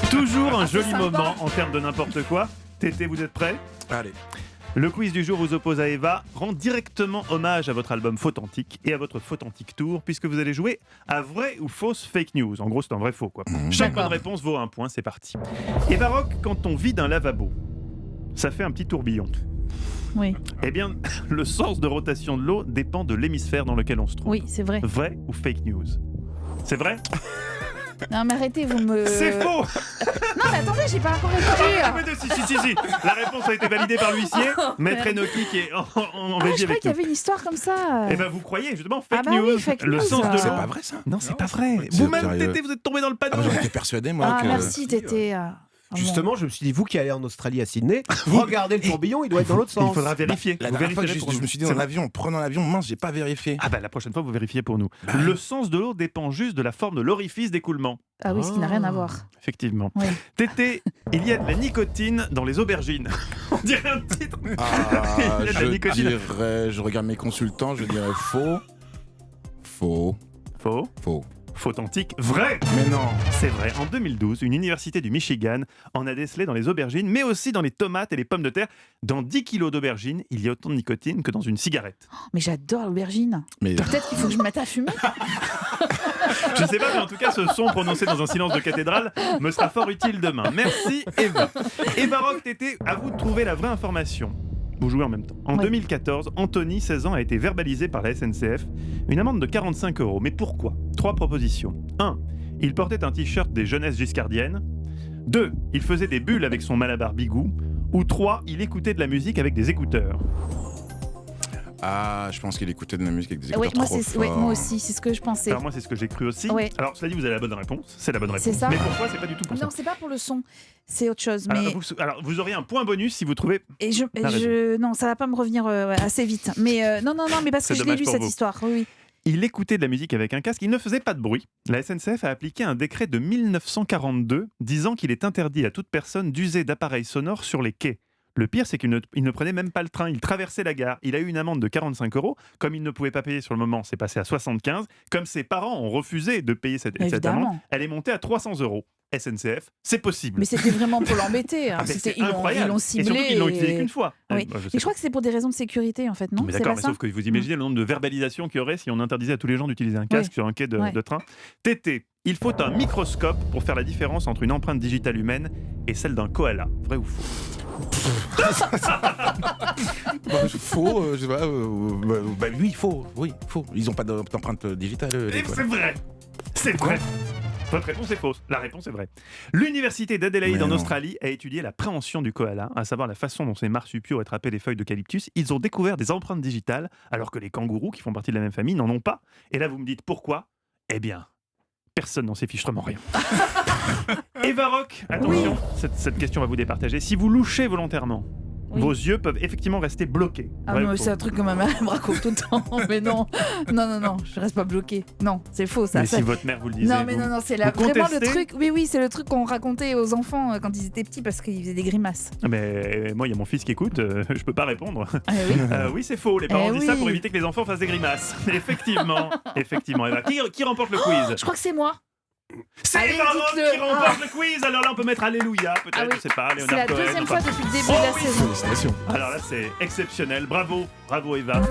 Toujours un joli sympa. moment en termes de n'importe quoi. Tété, vous êtes prêts ? Allez. Le quiz du jour vous oppose à Eva, rend directement hommage à votre album Fautantique et à votre Fautantique Tour, puisque vous allez jouer à vrai ou fausse fake news. En gros, c'est un vrai faux, quoi. Chaque bonne réponse vaut un point, c'est parti. Eva Rock, quand on vide un lavabo, ça fait un petit tourbillon. Oui, Eh bien, le sens de rotation de l'eau dépend de l'hémisphère dans lequel on se trouve. oui, c'est vrai. Vrai ou fake news ? C'est vrai ? Non, mais arrêtez, vous me. C'est faux. Non, mais attendez, j'ai pas encore répondu. Si. La réponse a été validée par l'huissier. Maître Enoki qui est en Ah, régie je croyais avec qu'il y nous. avait une histoire comme ça. Eh ben vous croyez justement fake Ah bah oui, news, fake le news. sens de C'est l'eau. pas vrai ça. Non, c'est pas vrai. C'est Vous-même, sérieux. Tété, vous êtes tombé dans le panneau. J'aurais été persuadé moi Ah, que. merci, Tété. Ah, bon. Justement, je me suis dit, vous qui allez en Australie à Sydney, regardez le tourbillon, il doit être dans l'autre sens. Il faudra vérifier. La Vous dernière fois que vérifierez pour je nous. me suis dit C'est dans vrai. l'avion, en prenant l'avion, mince, j'ai pas vérifié. Ah bah la prochaine fois vous vérifiez pour nous. Le sens de l'eau dépend juste de la forme de l'orifice d'écoulement. Ah oui, ce qui n'a rien à voir. Effectivement. Oui. Tété, il y a de la nicotine dans les aubergines. On dirait un titre. Ah, Il y a de la nicotine. je regarde mes consultants, je dirais faux. Faux. Faux. Fautantique, vrai. Mais non. C'est vrai, en 2012, une université du Michigan en a décelé dans les aubergines, mais aussi dans les tomates et les pommes de terre. Dans 10 kilos d'aubergines, il y a autant de nicotine que dans une cigarette. Mais j'adore l'aubergine. Mais Peut-être qu'il faut que je me mette à fumer. Je ne sais pas, mais en tout cas, ce son prononcé dans un silence de cathédrale me sera fort utile demain. Merci Eva. Eva Rock, Tété, à vous de trouver la vraie information. Vous jouez en même temps. En Oui. 2014, Anthony, 16 ans, a été verbalisé par la SNCF. Une amende de 45 €. Mais pourquoi ? 3 propositions. 1. Il portait un t-shirt des jeunesses giscardiennes. 2. Il faisait des bulles avec son Malabar Bigou. Ou 3. Il écoutait de la musique avec des écouteurs. Ah, je pense qu'il écoutait de la musique avec des écouteurs Oui, moi, trop moi forts. aussi, c'est ce que je pensais. Alors moi, c'est ce que j'ai cru aussi. Ouais. Alors, cela dit, vous avez la bonne réponse. C'est la bonne réponse. C'est ça. Mais pourquoi ? C'est pas du tout pour ça. Non, c'est pas pour le son, c'est autre chose. Alors, Mais vous aurez un point bonus si vous trouvez... et La non, ça va pas me revenir assez vite. Mais non, mais parce C'est que je l'ai dommage lu pour cette vous. histoire. Oui. Il écoutait de la musique avec un casque, il ne faisait pas de bruit. La SNCF a appliqué un décret de 1942 disant qu'il est interdit à toute personne d'user d'appareils sonores sur les quais. Le pire, c'est qu'il ne prenait même pas le train, il traversait la gare. Il a eu une amende de 45 €. Comme il ne pouvait pas payer sur le moment, c'est passé à 75. Comme ses parents ont refusé de payer cette Évidemment. amende, elle est montée à 300 €. SNCF, c'est possible. Mais c'était vraiment pour l'embêter. hein. Ah, mais C'était- c'est ils incroyable. l'ont Et ciblé. surtout qu'ils l'ont utilisé et- qu'une fois. Oui. Moi, je sais Mais je crois que c'est pour des raisons de sécurité, en fait, non Mais C'est d'accord, pas mais ça sauf que vous imaginez le nombre de verbalisations qu'il y aurait si on interdisait à tous les gens d'utiliser un casque Oui. sur un quai de, Ouais. de train. Tété, il faut un microscope pour faire la différence entre une empreinte digitale humaine et celle d'un koala. Vrai ou faux ? Faux, je sais pas. Oui, faux. Oui, faux. Ils ont pas d'empreinte digitale. les Et koalas. c'est vrai. C'est vrai. Votre réponse est fausse. La réponse est vraie. L'université d'Adélaïde Mais en non. Australie a étudié la préhension du koala, à savoir la façon dont ces marsupiaux attrapaient les feuilles d'eucalyptus. Ils ont découvert des empreintes digitales, alors que les kangourous, qui font partie de la même famille, n'en ont pas. Et là, vous me dites pourquoi ? Eh bien, personne n'en sait fichtrement rien. Eva Rock, attention, cette question va vous départager. Si vous louchez volontairement, Oui. vos yeux peuvent effectivement rester bloqués. Ah Vrai non, ou mais faux ? c'est un truc que ma mère me raconte tout le temps. Mais non, je reste pas bloquée. Non, c'est faux ça. Mais Ça- si votre mère vous le disait. Non, mais vous- non, c'est vous vraiment le contestez truc. Oui, c'est le truc qu'on racontait aux enfants quand ils étaient petits parce qu'ils faisaient des grimaces. Ah, mais moi, il y a mon fils qui écoute, je peux pas répondre. Ah oui. Oui, c'est faux. Les parents disent ça oui. pour éviter que les enfants fassent des grimaces. Effectivement. Eva. Qui remporte le quiz ? Je crois que c'est moi. C'est Allez, Eva Rock dites-le. qui remporte le quiz. Alors là, on peut mettre Alléluia, peut-être, Ah oui. je sais pas, C'est Léonard la Cohen. deuxième enfin. fois depuis le début Oh de la oui. saison. Félicitations. Alors là, c'est exceptionnel. Bravo, Eva.